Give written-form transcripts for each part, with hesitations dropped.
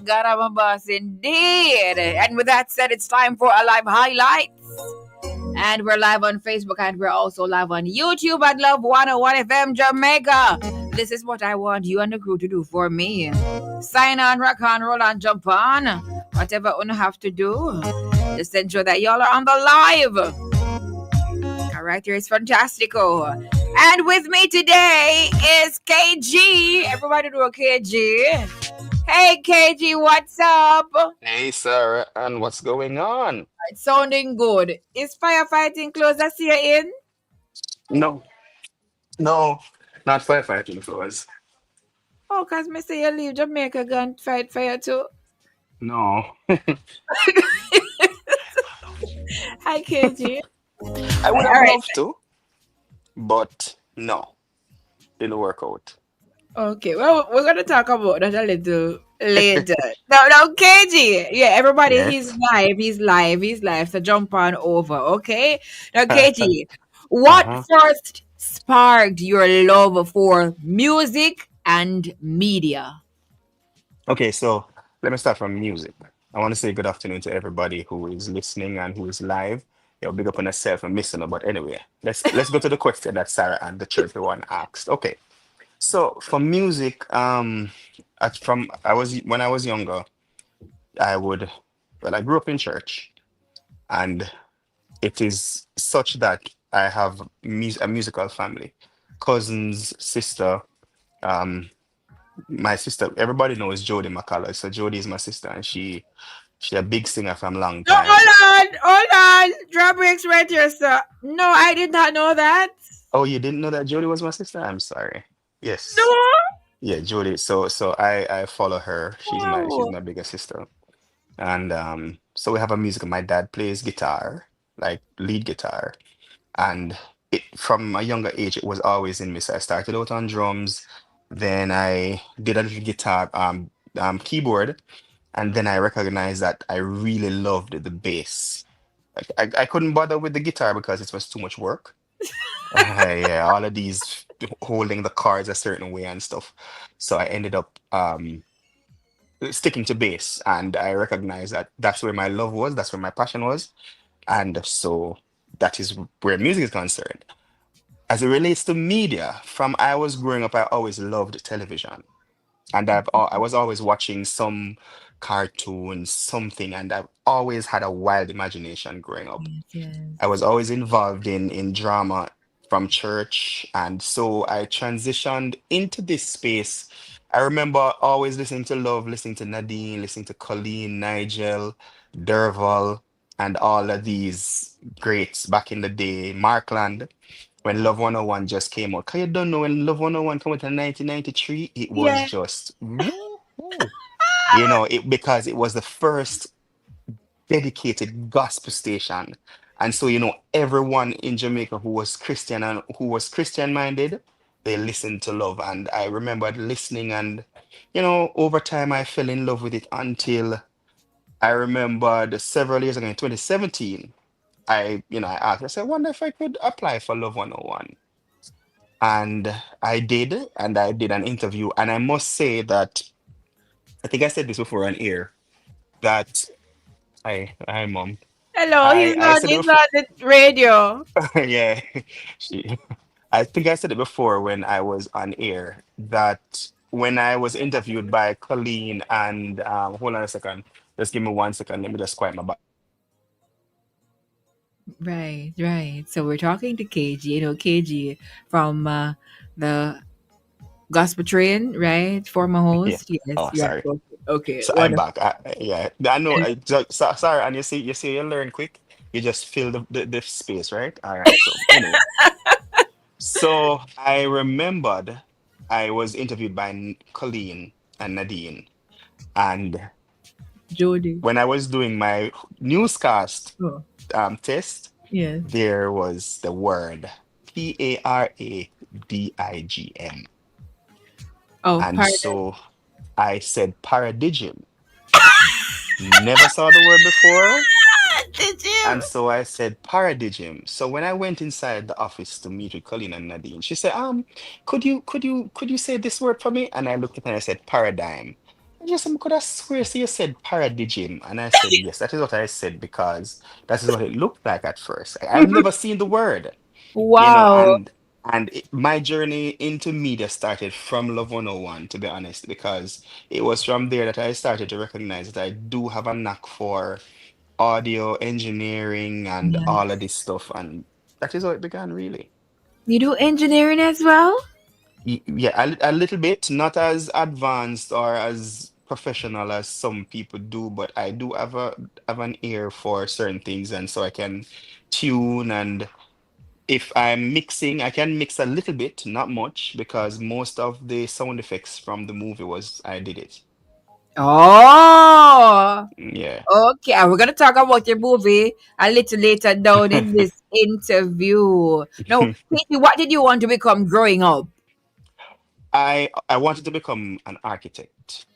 God, I'm a boss indeed. And with that said, it's time for a live highlights. And we're live on Facebook and we're also live on YouTube at Love 101 FM Jamaica. This is what I want you and the crew to do for me. Sign on, rock on, roll on, jump on. Whatever you have to do. Just ensure that y'all are on the live. All right, here is Fantastico. And with me today is KG. Everybody do a KG. Hey, KG, what's up? Hey, Sarah, and what's going on? It's sounding good. Is firefighting close this year in? No, no, not firefighting floors. Oh, because me say you leave Jamaica gun fight fire too. No, Hi, KG. I would All have right. loved to, but no, didn't work out. Okay, well, we're going to talk about that a little later. Now, KG. Yeah, everybody, he's Yes. live. He's live. He's live. So jump on over, okay? Now, KG, what Uh-huh. first sparked your love for music and media? Okay, so let me start from music. I want to say good afternoon to everybody who is listening and who is live. Big up on yourself and missing, but anyway, let's go to the question that Sarah and the church one asked. Okay, so for music, from I was when I was younger, I would, well, I grew up in church, and it is such that I have a musical family, cousins, sister. Um, my sister, everybody knows Jody McCullough. So Jody is my sister, and she a big singer from long No, time. hold on. Drop breaks right here, sir. No, I did not know that. Oh, you didn't know that Jody was my sister? I'm sorry. No. Yes, yeah, Jody. So I follow her. She's Wow. my bigger sister, and so we have a music. My dad plays guitar, like lead guitar. And from a younger age, it was always in me. So I started out on drums, then I did a little guitar, keyboard, and then I recognized that I really loved the bass. I couldn't bother with the guitar because it was too much work. Yeah, all of these holding the chords a certain way and stuff. So I ended up sticking to bass, and I recognized that that's where my love was, that's where my passion was, and so that is where music is concerned. As it relates to media, from I was growing up, I always loved television, and I was always watching some cartoon, something, and I've always had a wild imagination growing up. Yes, I yes. was always involved in drama from church, and so I transitioned into this space. I remember always listening to Love, listening to Nadine, listening to Colleen, Nigel, Derval, and all of these greats back in the day. Markland, when Love 101 just came out. Cause you don't know when Love 101 came out in 1993, it was Yeah. just woo. It because it was the first dedicated gospel station. And so, everyone in Jamaica who was Christian and who was Christian minded, they listened to Love. And I remembered listening, and, over time I fell in love with it until I remembered several years ago in 2017. I asked, I said, I wonder if I could apply for Love 101. And I did an interview. And I must say that I think I said this before on air that hi, mom. Hello, I said it he's before. not the radio. Yeah, she, I think I said it before when I was on air that when I was interviewed by Colleen and hold on a second, just give me 1 second. Let me just quiet my back. Right, right. So we're talking to KG, KG from the Gospel Train, right? Former Yeah. host. Yes, Oh, right. sorry. Okay, okay, So I'm wonderful. back. Yeah, I know. Sorry, and you see, you learn quick. You just fill the space, right? All right. So anyway, so I remembered I was interviewed by Colleen and Nadine, and Jody. when I was doing my newscast Oh, test, yes. there was the word Paradigm. Oh, And pardon. so I said paradigm. Never saw the word before. Did And you? so I said paradigm. So when I went inside the office to meet with Colleen and Nadine, she said, could you say this word for me? And I looked at her and I said paradigm. Yes, I could have swear so you said paradigm, and I said yes. That is what I said because that is what it looked like at first. I've never seen the word, Wow. my journey into media started from Love 101, to be honest, because it was from there that I started to recognize that I do have a knack for audio engineering and all of Yes. this stuff, and that is how it began, really. You do engineering as well? Yeah, a little bit, not as advanced or as professional as some people do, but I do have an ear for certain things, and so I can tune. And if I'm mixing, I can mix a little bit, not much, because most of the sound effects from the movie was I did it. Oh, Yeah. okay. And we're gonna talk about your movie a little later down in this interview. Now, Katie, what did you want to become growing up? I wanted to become an architect,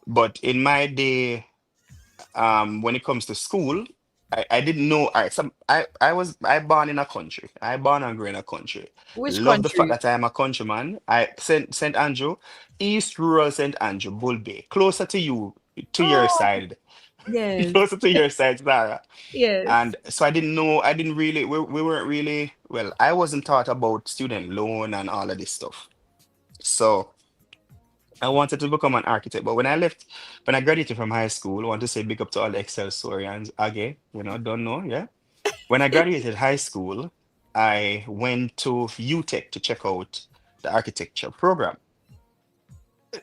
but in my day, when it comes to school, I didn't know. All right, I born in a country. I born and grew in a country. Which Love the fact country? that I am a countryman. I Saint Andrew, East Rural Saint Andrew, Bull Bay, closer to you, to your Oh, side, yes, closer to your side, Zara. yes. And so I didn't know. I didn't really. We weren't really. Well, I wasn't taught about student loan and all of this stuff. So. I wanted to become an architect, but when I graduated from high school, I want to say big up to all the Excelsorians again, don't know, yeah. When I graduated high school, I went to UTech to check out the architecture program.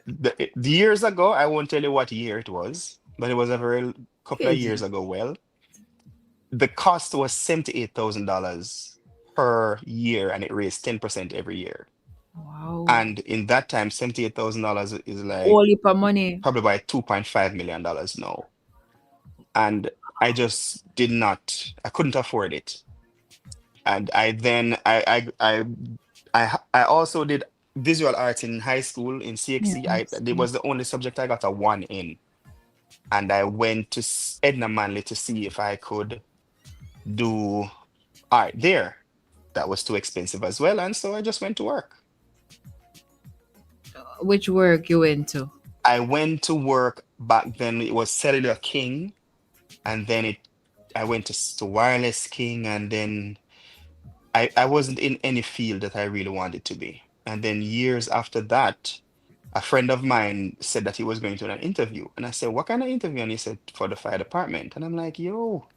The years ago, I won't tell you what year it was, but it was a very couple of years Crazy. ago. Well, the cost was $78,000 per year, and it raised 10% every year. Wow. And in that time, $78,000 is All like heap of money. probably by $2.5 million now. And I just I couldn't afford it. And I then I also did visual arts in high school in CXC. Yes, It was yes. the only subject I got a one in. And I went to Edna Manley to see if I could do art there. That was too expensive as well. And so I just went to work. Which work you into? I went to work back then. It was Cellular King, and then I went to Wireless King, and then I wasn't in any field that I really wanted to be. And then years after that, a friend of mine said that he was going to an interview. And I said, "What kind of interview?" And he said, "For the fire department." And I'm like, "Yo,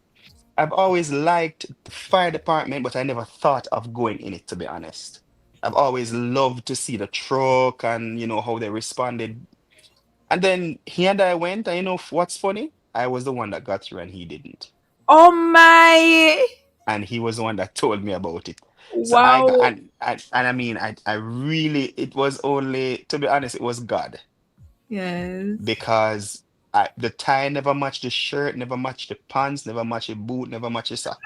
I've always liked the fire department, but I never thought of going in it, to be honest. I've always loved to see the truck and how they responded. And then he and I went, and what's funny? I was the one that got through and he didn't. Oh my! And he was the one that told me about it. So I got, Wow. and I mean, I really, it was only, to be honest, it was God, Yes. because the tie never matched the shirt, never matched the pants, never matched the boot, never matched the socks.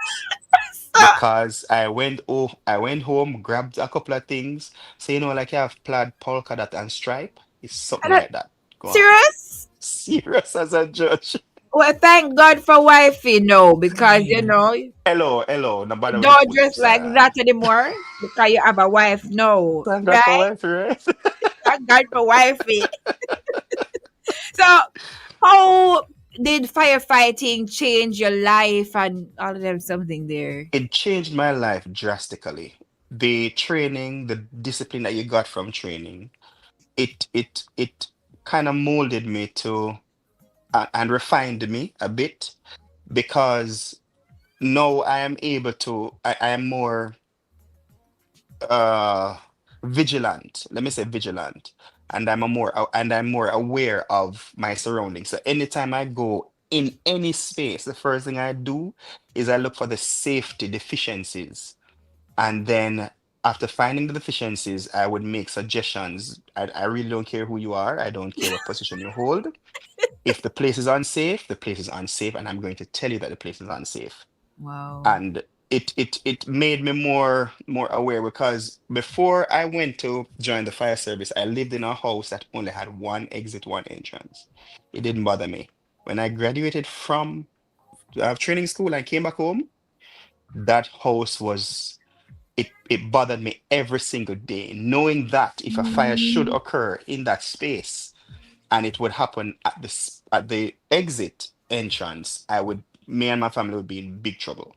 Because I went home, grabbed a couple of things. So like you have plaid, polka dot, and stripe. It's something I don't, like that. Go on. serious? Serious as a judge. Well, thank God for wifey, no, because Hello, hello. No bother with the don't foolish, dress like Sarah. that anymore because you have a wife. No, Thank God for right? wife, right? Thank God for wifey. So, how did firefighting change your life and all of them something there? It changed my life drastically. The training, the discipline that you got from training, it kind of molded me to and refined me a bit, because now I am able to I am more uh vigilant. Let me say vigilant. And I'm more aware of my surroundings. So anytime I go in any space, the first thing I do is I look for the safety deficiencies. And then after finding the deficiencies, I would make suggestions. I really don't care who you are. I don't care what position you hold. If the place is unsafe, the place is unsafe, and I'm going to tell you that the place is unsafe. Wow. And it made me more aware, because before I went to join the fire service, I lived in a house that only had one exit, one entrance. It didn't bother me. When I graduated from training school and came back home, that house was it bothered me every single day, knowing that if a fire should Mm, occur in that space, and it would happen at at the exit entrance. Me and my family would be in big trouble.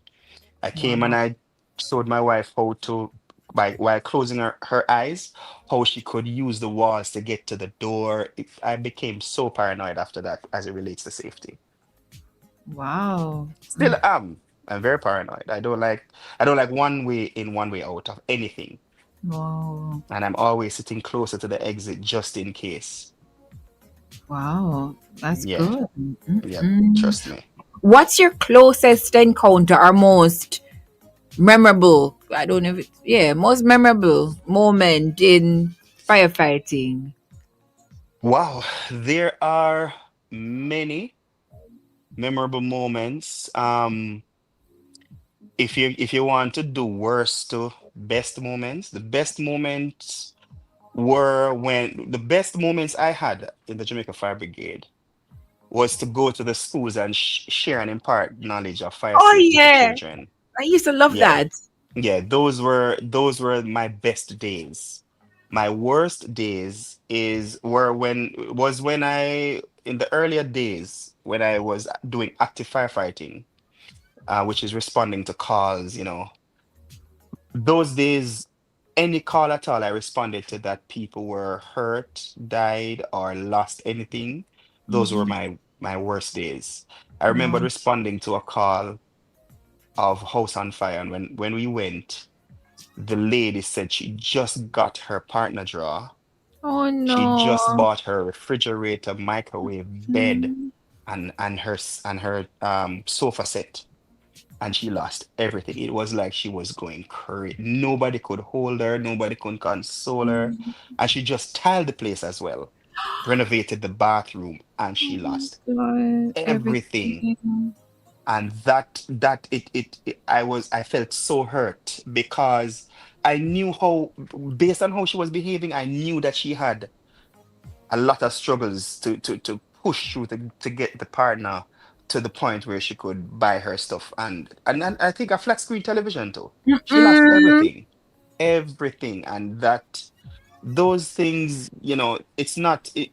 I came and Wow. I showed my wife how to, by while closing her eyes, how she could use the walls to get to the door. I became so paranoid after that as it relates to safety. Wow. Still am. I'm very paranoid. I don't like one way in, one way out of anything. Wow. And I'm always sitting closer to the exit just in case. Wow. That's Yeah, good. yeah, Mm-mm. trust me. What's your closest encounter or most memorable? I don't know if it's, yeah, most memorable moment in firefighting. Wow, there are many memorable moments. If you want to do worst to best moments, the best moments were when the best moments I had in the Jamaica Fire Brigade was to go to the schools and share and impart knowledge of fire Oh safety to yeah, children. I used to love Yeah, that. yeah, those were my best days. My worst days is were when was when I in the earlier days when I was doing active firefighting, which is responding to calls, those days, any call at all, I responded to that people were hurt, died, or lost anything. Those were Mhm. my worst days. I remember Wow. responding to a call of house on fire, and when we went, the lady said she just got her partner drawer. Oh She no. just bought her refrigerator, microwave, bed, Mm. and her sofa set, and she lost everything. It was like she was going crazy. Nobody could hold her, nobody could console her, and she just tiled the place as well, renovated the bathroom, and she Oh lost my God, everything. everything. And I felt so hurt because I knew how, based on how she was behaving, I knew that she had a lot of struggles to push through to get the partner to the point where she could buy her stuff, and I think a flat screen television too. She lost Mm-mm. everything, and that those things, it's not it,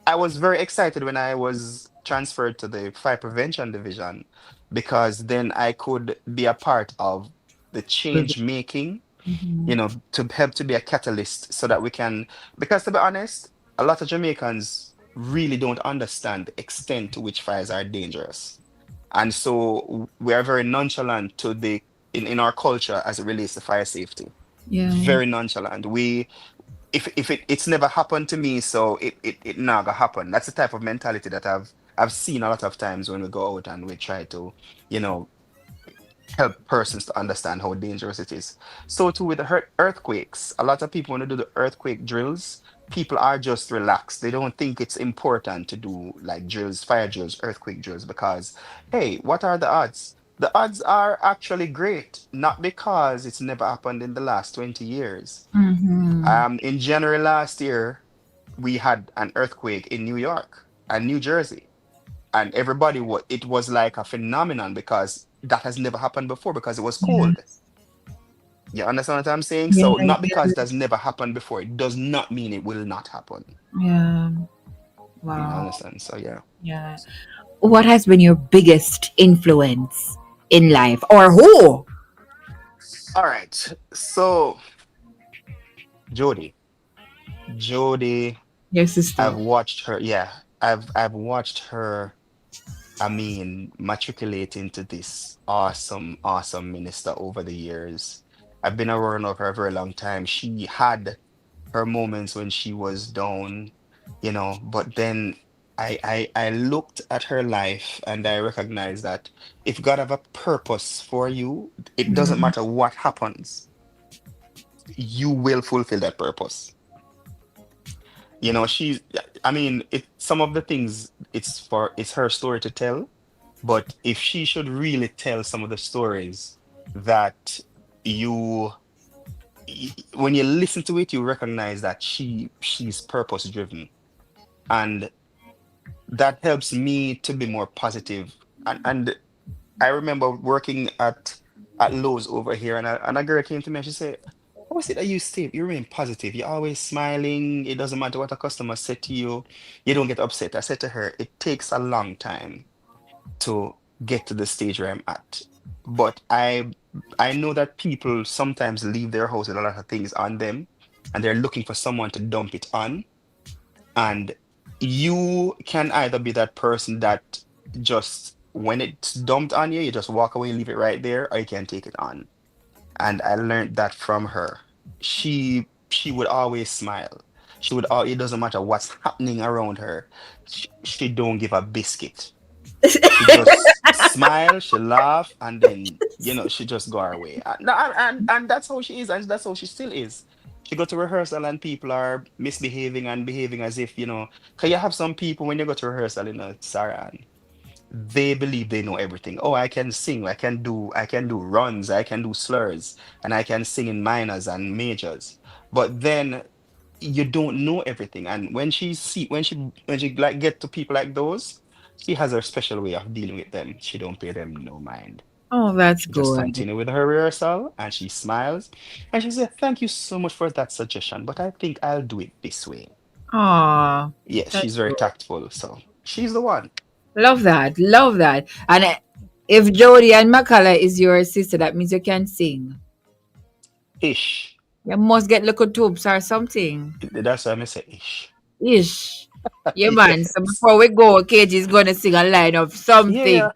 I was very excited when I was transferred to the fire prevention division, because then I could be a part of the change making, Mhm. to help to be a catalyst so that we can, because to be honest, a lot of Jamaicans really don't understand the extent to which fires are dangerous. And so we are very nonchalant in our culture as it relates to fire safety. Yeah. Very nonchalant. If it's never happened to me, so it not gonna happen. That's the type of mentality that I've seen a lot of times when we go out and we try to, you know, help persons to understand how dangerous it is. So too with the earthquakes, a lot of people when they do the earthquake drills, people are just relaxed. They don't think it's important to do like drills, fire drills, earthquake drills, because hey, what are the odds? The odds are actually great, not because it's never happened in the last 20 years. Mm-hmm. In January last year, we had an earthquake in New York and New Jersey, and it was like a phenomenon because that has never happened before because it was Yeah. cold. You understand what I'm saying? Yeah. So not because it Yeah. has never happened before, it does not mean it will not happen. Yeah. You Wow. understand? So yeah. Yeah. What has been your biggest influence in life, or who? All right. So Jody, Jody, Your I've sister. watched her. Yeah, I've watched her. I mean, matriculate into this awesome, awesome minister over the years. I've been around her for a very long time. She had her moments when she was down, but then I looked at her life and I recognized that if God have a purpose for you, it doesn't Mm. matter what happens, you will fulfill that purpose. I mean, some of the things it's her story to tell, but if she should really tell some of the stories that you when you listen to it, you recognize that she's purpose driven, and that helps me to be more positive. And I remember working at Lowe's over here, and a girl came to me and she said, what was it that you say? You remain positive. You're always smiling. It doesn't matter what a customer said to you. You don't get upset. I said to her, it takes a long time to get to the stage where I'm at. But I know that people sometimes leave their house with a lot of things on them and they're looking for someone to dump it on. And you can either be that person that just when it's dumped on you, you just walk away and leave it right there, or you can take it on. And I learned that from her. She would always smile. It doesn't matter what's happening around her. She don't give a biscuit. She just smile, she laugh, and then she just go her way. And that's how she is, and that's how she still is. She go to rehearsal and people are misbehaving and behaving as if, cause you have some people when you go to rehearsal, Sarah, and they believe they know everything. Oh, I can sing, I can do runs, I can do slurs, and I can sing in minors and majors. But then you don't know everything. And when she like get to people like those, she has her special way of dealing with them. She don't pay them no mind. Oh, that's She just good. continue with her rehearsal and she smiles and she said, "Thank you so much for that suggestion, but I think I'll do it this way." Oh, Yes, that's she's very good. tactful. So she's the one. Love that. Love that. And if Jody and Makala is your sister, that means you can sing. Ish. You must get little tubes or something. That's why I say ish. Ish. Yeah, man. So Yes. before we go, KG is going to sing a line of Yeah, something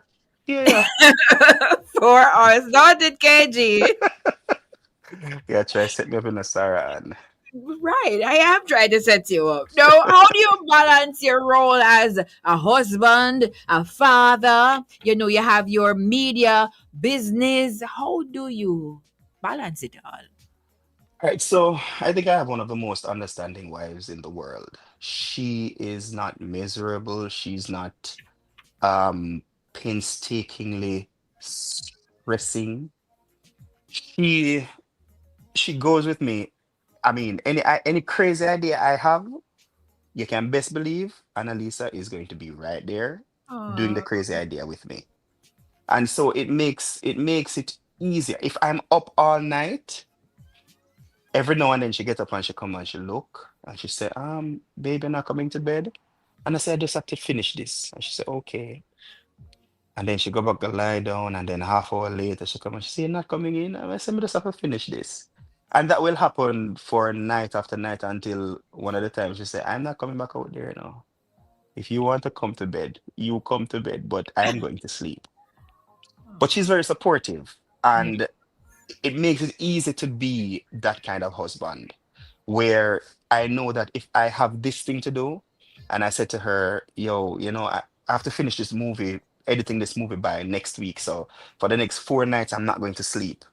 yeah. Yeah, yeah. for us. Not it, KG. Yeah, try set me up in a Sarah and Right. I am trying to set you up. Now, how do you balance your role as a husband, a father? You have your media business. How do you balance it all? All right, so I think I have one of the most understanding wives in the world. She is not miserable. She's not um painstakingly stressing. She she goes with me. I mean, any crazy idea I have, you can best believe Annalisa is going to be right there doing the Oh, crazy idea with me. And so it makes it easier. If I'm up all night, every now and then she get up and she come and she look and she say, baby, not coming to bed. And I say, I just have to finish this. And she said, okay. And then she go back to lie down and then half hour later she come and she say, you're not coming in. And I say, I just have to finish this. And that will happen for night after night until one of the times she say, I'm not coming back out there now. If you want to come to bed, you come to bed, but I am going to sleep. But she's very supportive. yeah. And it makes it easy to be that kind of husband where I know that if I have this thing to do, and I said to her, yo, I have to finish this movie, editing this movie by next week. So for the next 4 nights, I'm not going to sleep.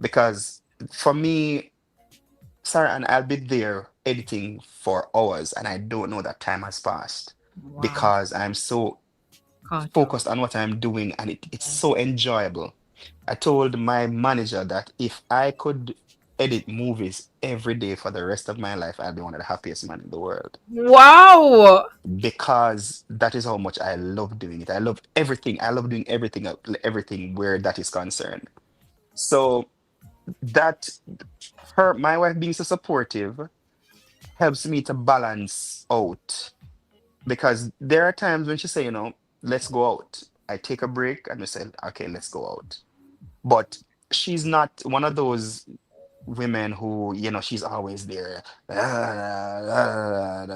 Because for me, Sarah, and I'll be there editing for hours, and I don't know that time has passed Wow. because I'm so Caught up. focused on what I'm doing, and it's so enjoyable. I told my manager that if I could edit movies every day for the rest of my life, I'd be one of the happiest man in the world Wow. because that is how much I love doing it. I love everything. I love doing everything, everything where that is concerned. So that my wife being so supportive helps me to balance out because there are times when she say, let's go out. I take a break and we say, okay, let's go out. But she's not one of those women who, she's always there. Dingy,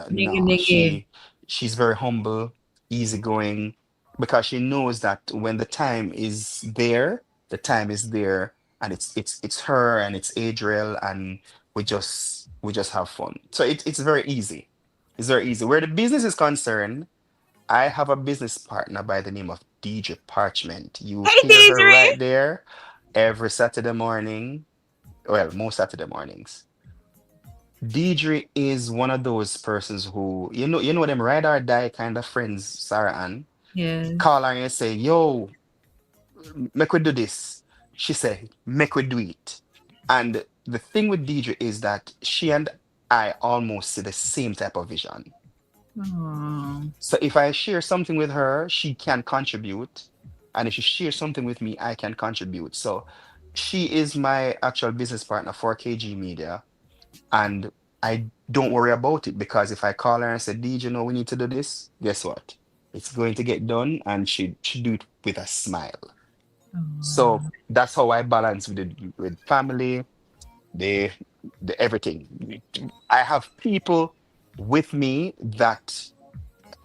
No, dingy. she's very humble, easygoing, because she knows that when the time is there, and it's her and it's Adriel, and we just have fun. So it's very easy. It's very easy. Where the business is concerned, I have a business partner by the name of DJ Parchment. You Hey, hear her Deidre. right there every Saturday morning. Well, most Saturday mornings. Deidre is one of those persons who, them ride or die kind of friends, Sarah Ann. Yes. Call her and say, yo, make we do this. She say, make we do it. And the thing with Deidre is that she and I almost see the same type of vision. Oh, So if I share something with her, she can contribute. And if she shares something with me, I can contribute. So she is my actual business partner for KG Media, and I don't worry about it because if I call her and say, "DJ, you know we need to do this," guess what? It's going to get done, and she do it with a smile. So Oh, that's how I balance with family, the everything. I have people with me that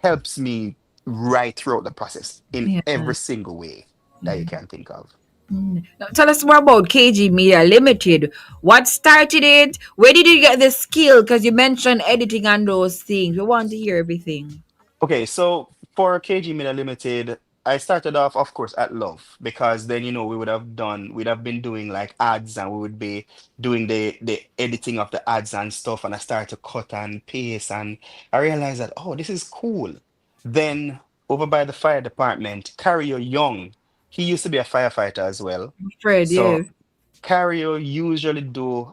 helps me right throughout the process in yeah. every single way that you Yeah. can think of. Now, tell us more about KG Media Limited. What started it? Where did you get the skill? Because you mentioned editing and those things. We want to hear everything. Okay, so for KG Media Limited, I started off, of course, at Love because then we we'd have been doing like ads and we would be doing the editing of the ads and stuff, and I started to cut and paste, and I realized that this is cool. Then over by the fire department, Cario Young, he used to be a firefighter as well. Fred, yes. So Cario usually do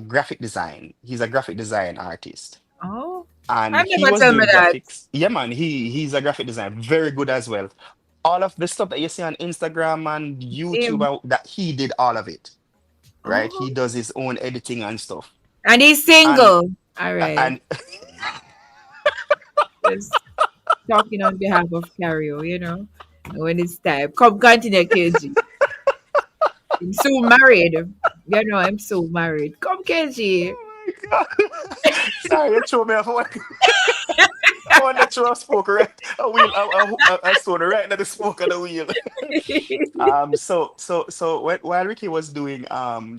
graphic design. He's a graphic design artist Oh, and I he never was tell me doing that. graphics. Yeah, man, he's a graphic designer, very good as well. All of the stuff that you see on Instagram and YouTube, Him. that he did all of it, right? Oh, He does his own editing and stuff. and he's And single. All right. and Just talking on behalf of Cario, you know. When it's time. Come continue, KG. I'm so married. You know, I'm so married. Come, KG. oh my God. Sorry, you throw me off. I want to throw a smoke right a wheel a soda right into the smoke of the wheel. While Ricky was doing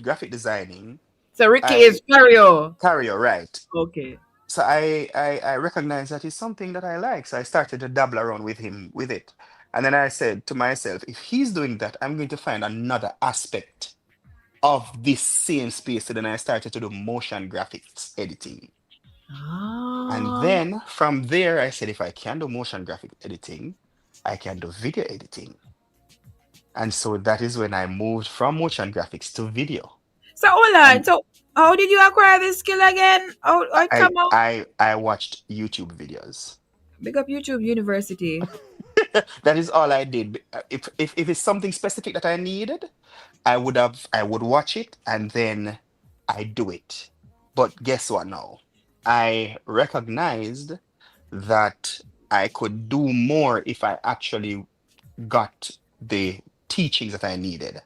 graphic designing, So Ricky I is Cario. Cario, right. Okay. So I recognized that it's something that I like. So I started to dabble around with him with it. And then I said to myself, if he's doing that, I'm going to find another aspect of this same space. So then I started to do motion graphics editing. And Ah, then from there, I said, if I can do motion graphic editing, I can do video editing. And so that is when I moved from motion graphics to video. so hold on. And So how did you acquire this skill again? How it come out? I watched YouTube videos. Big up YouTube University. That is all I did. If it's something specific that I needed, I would watch it and then I do it. But guess what now? I recognized that I could do more if I actually got the teachings that I needed.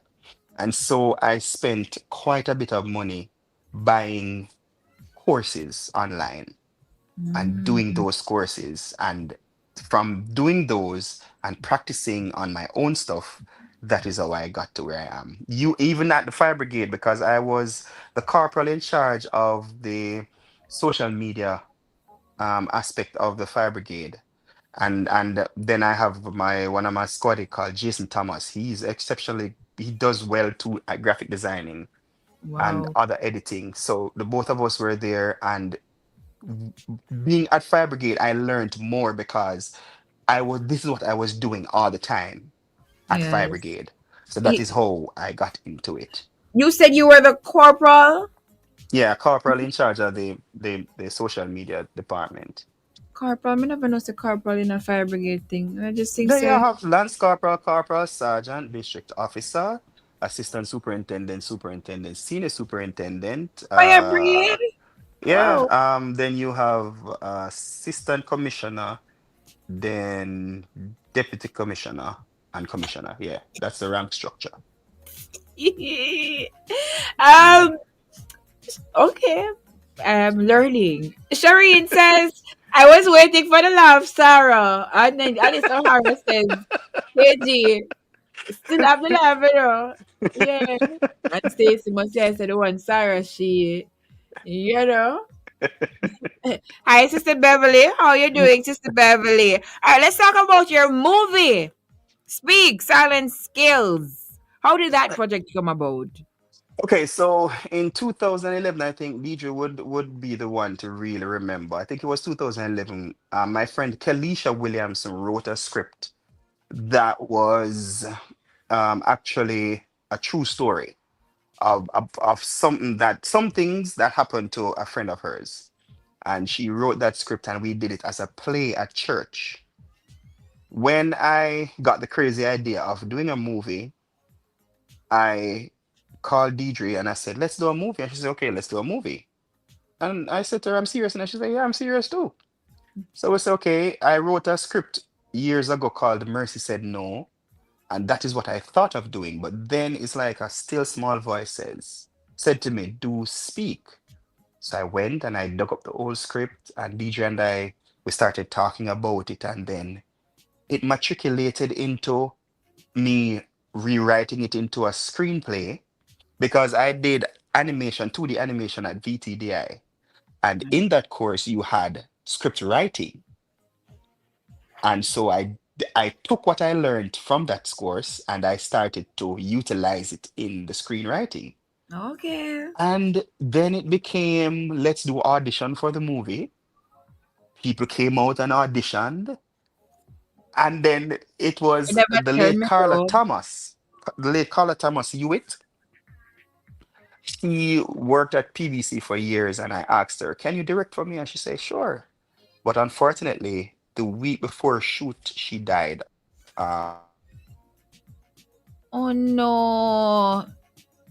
And so I spent quite a bit of money buying courses online and doing Mm, those courses. And from doing those and practicing on my own stuff, that is how I got to where I am. You even at the fire brigade, because I was the corporal in charge of the social media aspect of the fire brigade. And then I have my one of my squad called Jason Thomas. He's exceptionally he does well too at graphic designing and wow. other editing. So the both of us were there, and being at fire brigade, I learned more because I was this is what I was doing all the time at fire Yes. brigade. So that You, is how I got into it. you said you were the corporal? Yeah, corporal in charge of the social media department. Corporal? I never know the corporal in a fire brigade thing. I just think Then you say have lance corporal, corporal, sergeant, district officer, assistant superintendent, superintendent, senior superintendent. fire brigade? Yeah. Wow. Then you have assistant commissioner, then deputy commissioner and commissioner. Yeah, that's the rank structure. um, okay. I'm learning. Shireen says, I was waiting for the laugh, Sarah. And then Alice O'Hara says, KG, still have the laugh, you know. Yeah. And Stacey must say, I said, the one Sarah, she, you know. Hi, Sister Beverly. How are you doing, Sister Beverly? All right, let's talk about your movie. Speak, Silent Skills. How did that project come about? Okay, so in 2011, I think DJ would be the one to really remember. I think it was 2011. My friend Kelisha Williamson wrote a script that was actually a true story of some things that happened to a friend of hers. And she wrote that script and we did it as a play at church. When I got the crazy idea of doing a movie I called Deidre and I said, let's do a movie. And she said, okay, let's do a movie. And I said to her, I'm serious. And she said, yeah, I'm serious too. So we said, okay, I wrote a script years ago called Mercy Said No. And that is what I thought of doing. But then it's like a still small voice said to me, do speak. So I went and I dug up the old script and DJ and we started talking about it. And then it matriculated into me rewriting it into a screenplay because I did animation, 2D animation at VTDI. And in that course, you had script writing. And so I took what I learned from that course and I started to utilize it in the screenwriting. Okay. And then it became, let's do audition for the movie. People came out and auditioned. And then it You was never the tell late me Carla so. Thomas, the late Carla Thomas Hewitt. She worked at PBC for years, and I asked her, "Can you direct for me?" And she said, "Sure." But unfortunately, the week before shoot, she died of Oh no.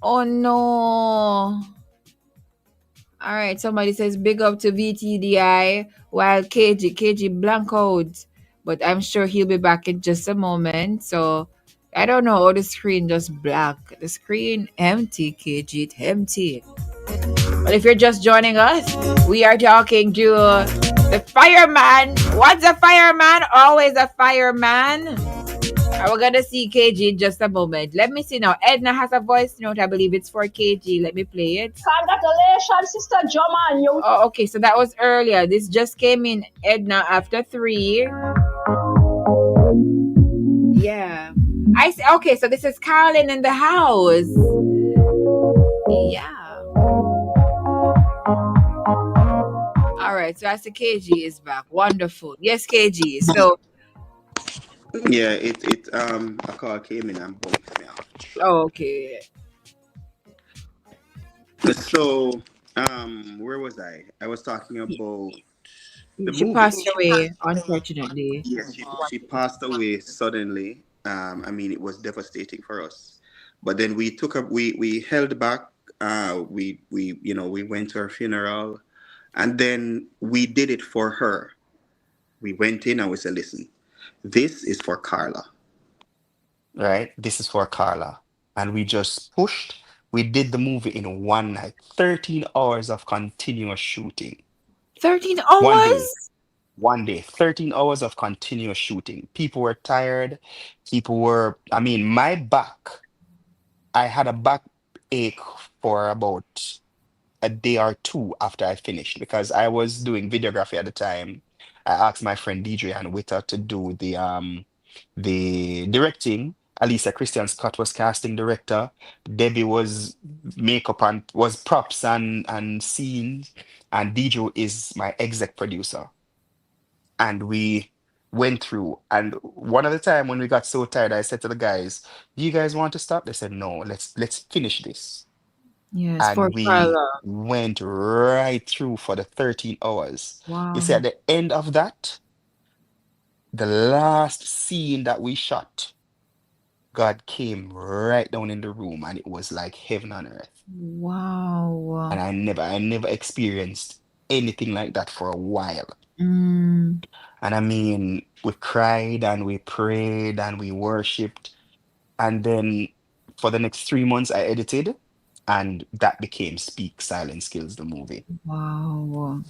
Oh no. All right, somebody says big up to VTDI while KG blank out. But I'm sure he'll be back in just a moment. So I don't know how the screen just black. The screen empty, KG, it empty. But if you're just joining us, we are talking to the fireman. What's a fireman? Always a fireman. We're gonna see KG in just a moment. Let me see now. Edna has a voice note. I believe it's for KG. Let me play it. Congratulations, Sister Joma. Oh, okay. So that was earlier. This just came in, Edna, after 3. Yeah. I see. Okay, so this is Carolyn in the house. Yeah. All right. So I see KG is back. Wonderful. Yes, KG. So, yeah, a call came in and bumped me off. oh, okay. So, where was I? I was talking about the She movie. passed away, unfortunately. Yes, she passed away suddenly. I mean, it was devastating for us. But then we took up, we held back. We went to her funeral, and then we did it for her. We went in and we said, "Listen, this is for Carla, right? This is for Carla." And we just pushed. We did the movie in one night, 13 hours of continuous shooting. 13 One day, hours? 13 hours of continuous shooting. People were tired. I mean, I had a back ache for about a day or two after I finished because I was doing videography at the time. I asked my friend DJ and Witter to do the directing. Alicia Christian Scott was casting director. Debbie was makeup and was props and scenes, and DJ is my exec producer. And we went through. And one of the time when we got so tired, I said to the guys, "Do you guys want to stop?" They said, "No, let's finish this." Yes, for And we Carla. went right through for the 13 hours. You see, Wow. at the end of that, the last scene that we shot, God came right down in the room and it was like heaven on earth. Wow. And I never experienced anything like that for a while. Mm, And I mean, we cried and we prayed and we worshiped. And then for the next 3 months, I edited, and that became Speak Silent Skills, the movie. wow.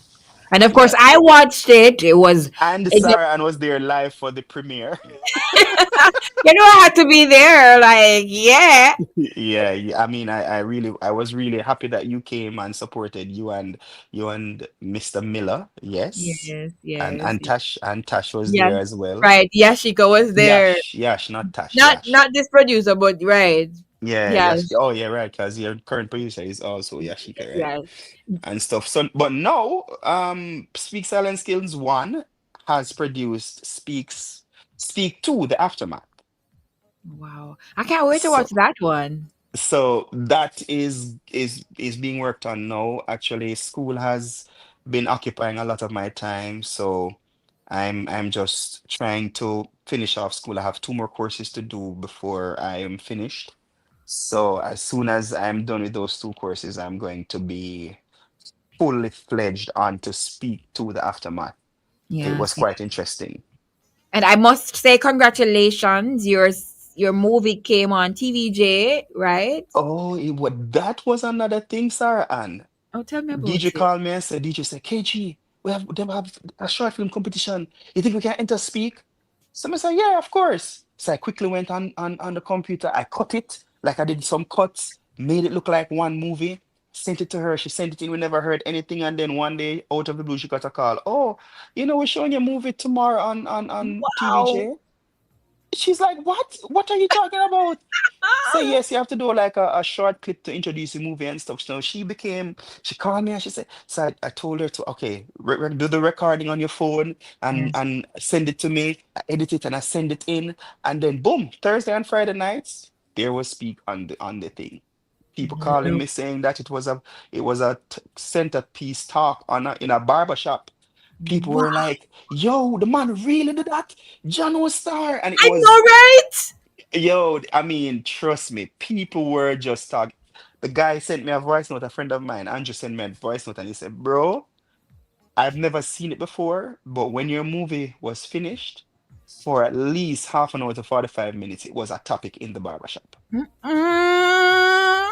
And of course, Yeah. I watched it. It was, And it's a, Sarah Ann was there live for the premiere. I had to be there. Like, yeah. Yeah, yeah. I mean, I was really happy that you came and supported you and Mr. Miller. Yes. Yes, And yes. and Tash was Yes, there as well. right. Yashika was there. Yash, not Tash, Not Yash. this producer, but right. Yeah, Yash. Yes, Oh, yeah, right. Because your current producer is also Yashika, right? yes. And stuff. So, but now, Speak Silent Skills 1 has produced Speak 2, the aftermath. Wow. I can't wait to So watch that one. so that is being worked on now. Actually, school has been occupying a lot of my time, so I'm just trying to finish off school. I have two more courses to do before I am finished. So as soon as I'm done with those two courses, I'm going to be fully fledged on to speak to the aftermath. It Yeah. was quite interesting. And I must say congratulations. Your movie came on TVJ, right? Oh, that was another thing, Sarah Ann. Oh, tell me about DJ it. called me and said, DJ said, KG, we have a short film competition. You think we can enter speak? So I said, yeah, of course. So I quickly went on the computer. I cut it, like I did some cuts, made it look like one movie, sent it to her. She sent it in. We never heard anything. And then one day, out of the blue, she got a call. Oh, we're showing your movie tomorrow on Wow. TVJ. She's like, what? What are you talking about? So yes, you have to do like a short clip to introduce the movie and stuff. So she called me and she said, so I told her to, okay, do the recording on your phone and Yes. and send it to me. I edit it and I send it in. And then boom, Thursday and Friday nights, there was speak on the thing. People calling me saying that it was a centerpiece talk in a barber shop. People Wow. were like, yo, the man really did that. John was star. And it I was know, right? Yo, I mean, trust me, people were just talking. The guy sent me a voice note, a friend of mine, Andrew sent me a voice note, and he said, bro, I've never seen it before, but when your movie was finished, for at least half an hour to 45 minutes, it was a topic in the barbershop. Mm,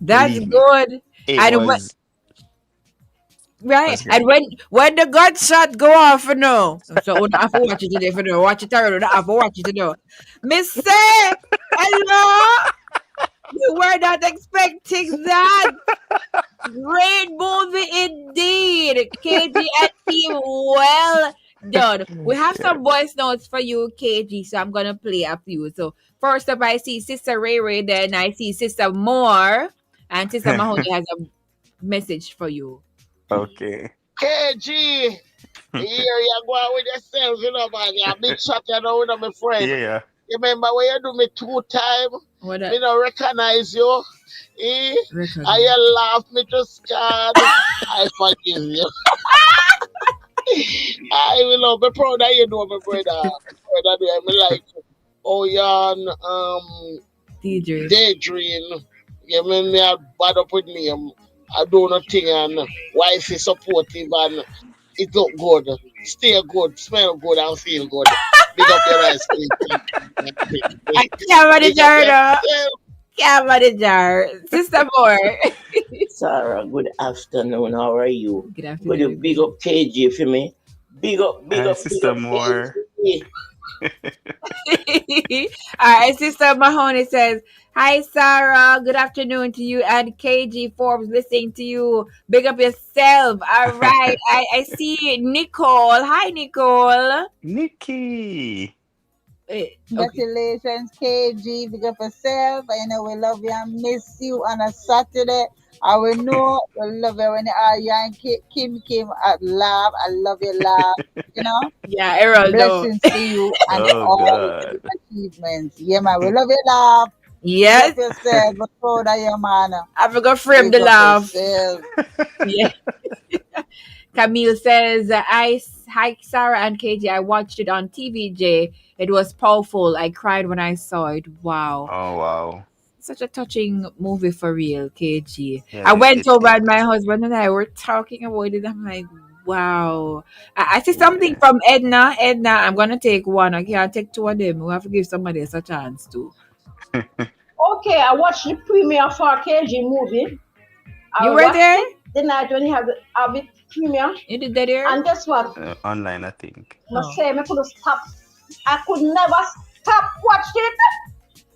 that's Believe me, good. it And when, was right, was and great. when the gunshot go off, so we don't have to watch it today, watch it tomorrow, we don't have to watch it today. Miss say, hello, you were not expecting that. Great movie indeed. KG and team, well done. We have Yeah. some voice notes for you, KG, so I'm going to play a few. So, first up, I see Sister Ray Ray, then I see Sister Moore, and Sister Mahoney has a message for you. Okay. KG, here you go out with yourself, man. You're a big shot, my friend. Yeah. You remember when you do me 2 times? What Me don't recognize you. Eh? record? And you laugh me to scared. I forgive you. I will be proud of you, my brother. Brother, me like oh yeah, DJ. daydream. You mean me a bad up with me. I do nothing and wife is supportive and it look good. Stay good, smell good and feel good. Big up your nice I can't manage Big up her, though. yourself. Can't manage her. Sister Moore. Sarah, good afternoon. How are you? Good Could you afternoon. big up KG for me? Big up, big Hi, up, big Sister up Moore. KG. All right, Sister Mahoney says, hi, Sarah. Good afternoon to you and KG Forbes listening to you. Big up yourself. All right. I see Nicole. Hi, Nicole. Nikki. Okay. Congratulations, KG. Big up yourself. I know we love you and miss you on a Saturday. I will know we love you when you are young. Kim came at laugh. I love your laugh. Yeah, Errol, though. Blessings to you and Oh all God. achievements. Yeah, man. We love your laugh. Big Yes. up yourself. We're proud of you, man. I forgot frame Big the up laugh. yourself. Yeah. Camille says, hi, Sarah and KG. I watched it on TVJ. It was powerful. I cried when I saw it. Wow. Oh wow. Such a touching movie for real, KG. Yeah, I it, went it, over it and my husband and I were talking about it. I'm like, wow. I see something yeah. from Edna. Edna, I'm going to take one. I can't take two of them. We have to give somebody else a chance too. Okay, I watched the premiere for KG movie. I You were watched there? it the night when he have the premiere. You did that there? And guess what? Online, I think. I say I could stop. I could never stop watching it.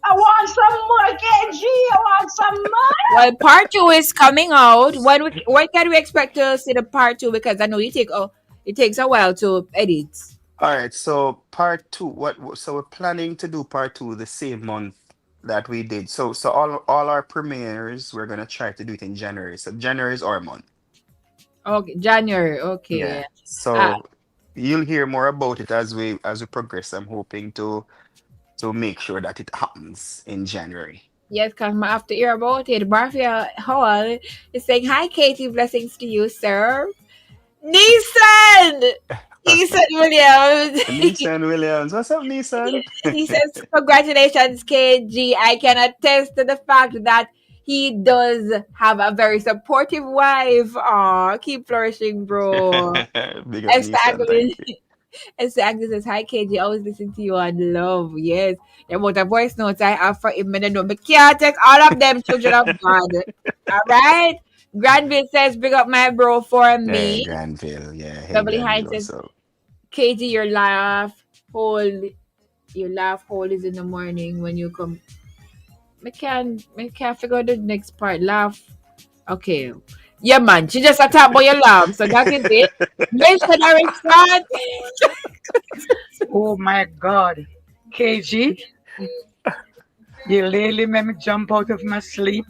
I want some more KG. I want some more. Well, part 2 is coming out. When can we expect to see the part 2? Because I know it takes a while to edit. All right, so part two. So we're planning to do part two the same month that we did. So all our premieres, we're gonna try to do it in January. So January is our month. Okay, January. Okay. Yeah. Uh, So you'll hear more about it as we progress. I'm hoping to make sure that it happens in January. yes, because I have to hear about it. Marcia Hall is saying, hi, Katie. Blessings to you, sir. Nissan! Ethan Williams. Nissan Williams. What's up, Nissan? He says, congratulations, KG. I can attest to the fact that he does have a very supportive wife. Aw, keep flourishing, bro. Big up Esther Nissan. Agnes, Thank you. Esther Agnes says, hi, KG. Always listen to you and love. Yes. The amount of voice notes I have for him, I know. But can't take all of them, children of God. All right. Granville says, big up my bro for Hey, me. Granville. Yeah. Hey, Beverly Granville. Hines What's says, up? KG, your laugh hole is in the morning when you come. I can't figure out the next part. Laugh. Okay. Yeah, man. She just attacked by your laugh. So that is it. Missionary Scott. Oh my God. KG, you literally made me jump out of my sleep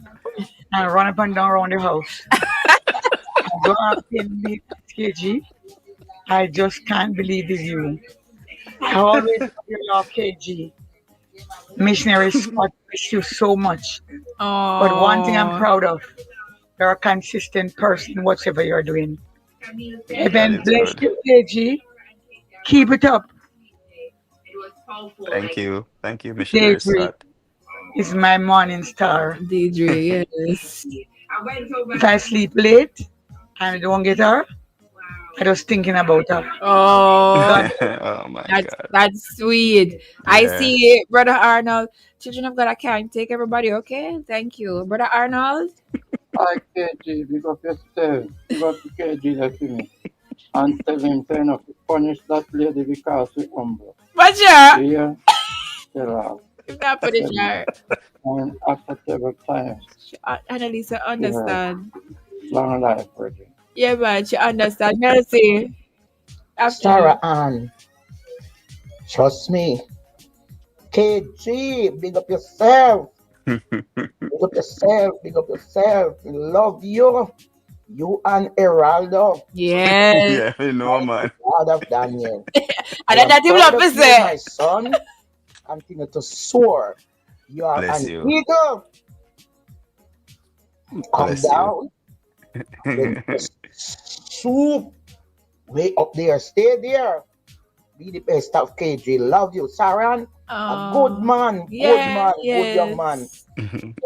and run up and down around the house. I'm gonna pin me, KG. I just can't believe it's you. I always love your love, KG. Missionary Scott, miss you so much. But one thing I'm Oh, proud of, you're a consistent person, whatever you're doing. That Heaven is bless good. you, KG. Keep it up. Thank you. Thank you, Missionary Daydream Scott. is my morning star. Deidre, yes. If I sleep late and I don't get her, I just thinking about her. Oh, God, Oh my God. that's sweet. I Yeah. see, Brother Arnold. Children of God, I can't take everybody. Okay, thank you, Brother Arnold. Hi KG, big up yourself. Big up to KG that you me. And tell him to enough to punish that lady because we humble. What's your? You hear? Tell her. If not put it Tell him. there, And after several times, Annalisa give her understand. long life virgin. Yeah, man, she understand. Mercy. After Sarah you. Ann, trust me. KG, big up yourself. Big up yourself. Big up yourself. We love you. You and Heraldo. Yes. Yeah, you know, man. God of Daniel. And I then am that him proud love of me you, say. my son. Continue to soar. You are Bless an you. eagle. Come Bless you. down. When you swoop way up there. Stay there. Be the best of KG. Love you, Saran. A good Oh, man. Good yes, man. Good young man. yes.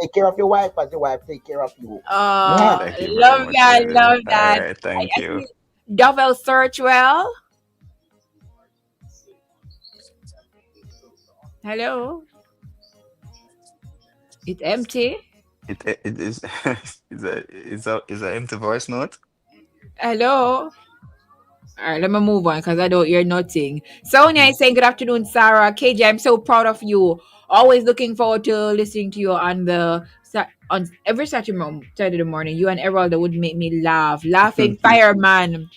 Take care of your wife as your wife take care of you. Oh, Mwah. Thank you very love much, that, brother. love All that. right, I, thank I you. see Dovell Searchwell. Hello. It's empty. It is is a empty voice note. Hello. All right, let me move on because I don't hear nothing. Sonia is saying, good afternoon, Sarah. KJ, I'm so proud of you. Always looking forward to listening to you on on every Saturday morning. You and Errol would make me laugh. Laughing fireman.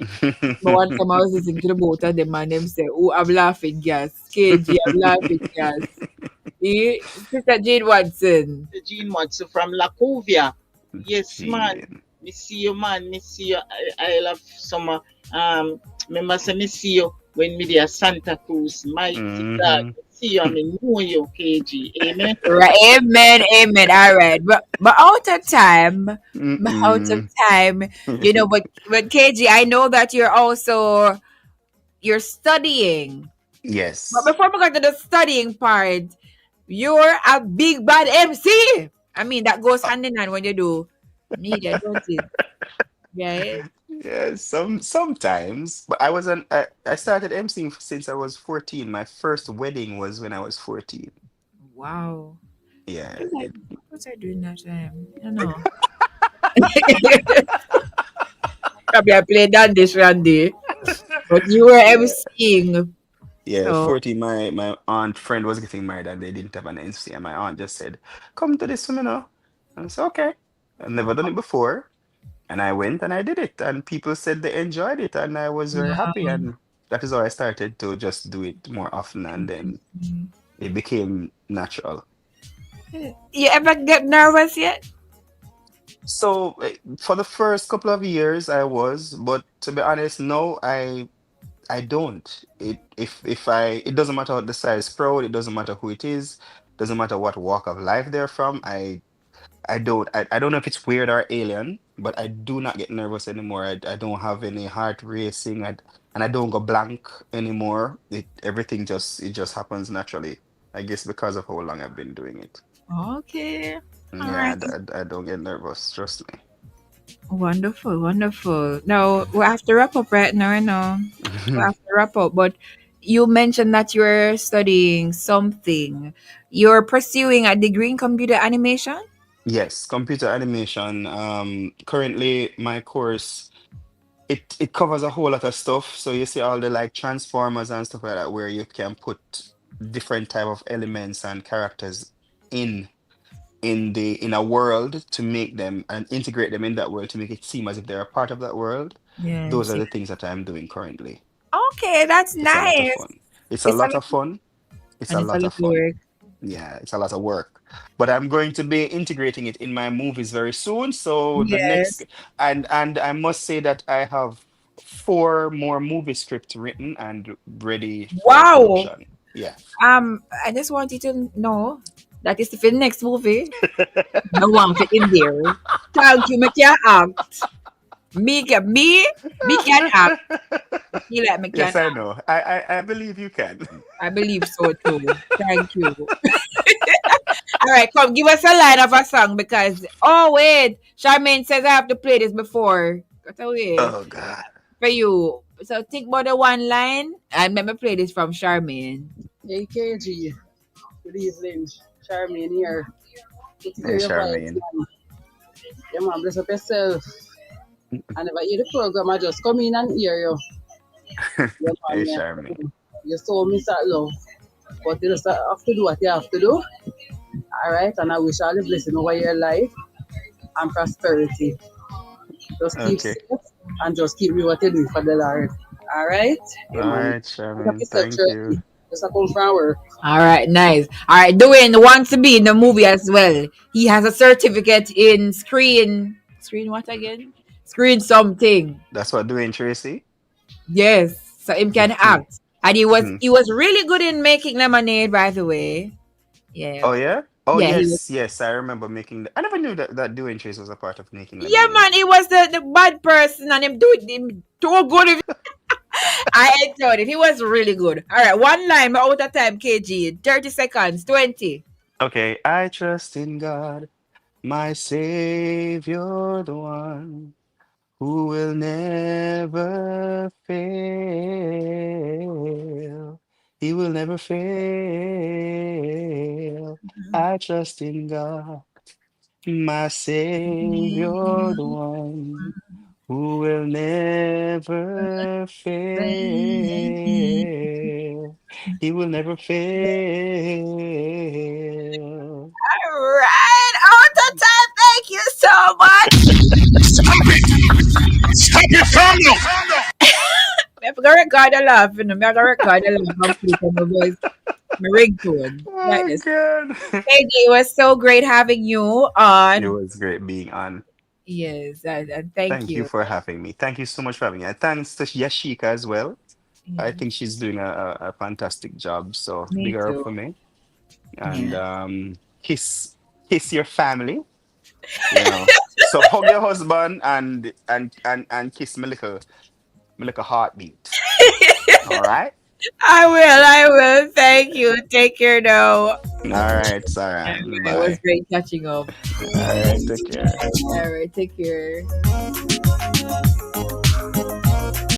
But one time I was listening to the both of them and them say, oh, I'm laughing gas. KG, I'm laughing gas. Sister Jane Watson. The Gene Matsu from Lacovia. Yes, man. Gene. Me see you, man. Me see you. I love summer. Remember, say me see you when me there Santa Cruz. Mighty God. Mm-hmm. Me see you. I mean, know you, KG. Amen. Right, amen, amen. All right, but out of time, Mm-mm. you know. But KG, I know that you're studying. But Yes. before we get to the studying part, you're a big bad MC. I mean, that goes hand in hand when you do media, don't it? Right? Yeah, sometimes, but I started emceeing since I was 14. My first wedding was when I was 14. Wow. Yeah, What was I doing that time? I don't know. Probably I played that this Randy, but you were yeah, MCing. yeah, So 14. My aunt friend was getting married and they didn't have an MC, and my aunt just said, "Come to this one, you know." And I said, "Okay." I've never done it before, and I went and I did it, and people said they enjoyed it, and I was very happy, and that is how I started to just do it more often, and then it became natural. you ever get nervous yet? So for the first couple of years I was, but to be honest, no, I don't. It doesn't matter what the size crowd, it doesn't matter who it is, doesn't matter what walk of life they're from. I don't know if it's weird or alien, but I do not get nervous anymore. I don't have any heart racing. and I don't go blank anymore. It just happens naturally. I guess because of how long I've been doing it. Okay. All Yeah, right. I don't get nervous. Trust Wonderful, wonderful. Now we have to wrap up right now, I know. We me. have to wrap up, but you mentioned that you're studying something. You're pursuing a degree in computer animation? Yes, computer animation. Currently my course it covers a whole lot of stuff. So you see all the like transformers and stuff like that, where you can put different type of elements and characters in in a world to make them and integrate them in that world to make it seem as if they're a part of that world. Those Yes. are the things that I'm doing currently. Okay, that's It's a lot of nice. fun. It's a It's a lot lot, of fun. It's and a it's a lot lot of of fun. work. Yeah, it's a lot of work. But I'm going to be integrating it in my movies very soon. So the next, Yes. and I must say that I have four more movie scripts written and ready for Wow. production. Yeah. I just want you to know that is the next movie. No one fit in there. Thank you, me can act. Me can act. You like me can Yes, I act. know. I believe you can. I believe so too. Thank you. All right, come give us a line of a song because wait, Charmaine says I have to play this before. Got away Oh God. for you. So think about the one line and let me play this from Charmaine. Hey KG, good evening. Charmaine here. Good to Hey, hear your voice, Charmaine. man. Yeah, man, bless up yourself. I never hear the program, I just come in and hear you. Yeah, Hey, man, Charmaine. you told me that love. But you just have to do what you have to do. All right, and I wish all the blessing over your life and prosperity. Just keep Okay. safe and just keep doing what you do for the Lord. All right? All Yeah, man. right, Pick up Charmaine. yourself, Thank you. Shirley. Just a come from work. All right, nice. All right, Dwayne wants to be in the movie as well. He has a certificate in screen what again? Screen something. That's what doing, Tracy. Yes, so him can act, and he was really good in making lemonade. By the way, yeah, Oh yeah? Oh yeah, he was. yes, yes. I remember making I never knew that doing Trace was a part of making Yeah, lemonade. man, he was the bad person, and him do him too good. I enjoyed it. He was really good. All right, one line. We're out of time. KG, 30 seconds. 20. Okay, I trust in God, my Savior, the one who will never fail. He will never fail. I trust in God, my Savior, the one who will never fail. He will never fail. All right, out of time. Thank you so much. Stop it, calm down. I'm gonna record a laugh, you know. I'm gonna record a laugh and put it on my voice, my ringtone. Like Oh this. God. KG, it was so great having you It on. was great being on. Yes, and thank Thank you you. for having me. Thank you so much for having me. And thanks to Yashika as well. I Yeah, think she's doing a fantastic job. So me big her up too. for me. And Yeah. kiss your family, you know. So hug your husband and kiss my little heartbeat. All right. I will. Thank you. Take care now. All right, Sarah. It was Bye. great catching up. All right, take care. All right, take care.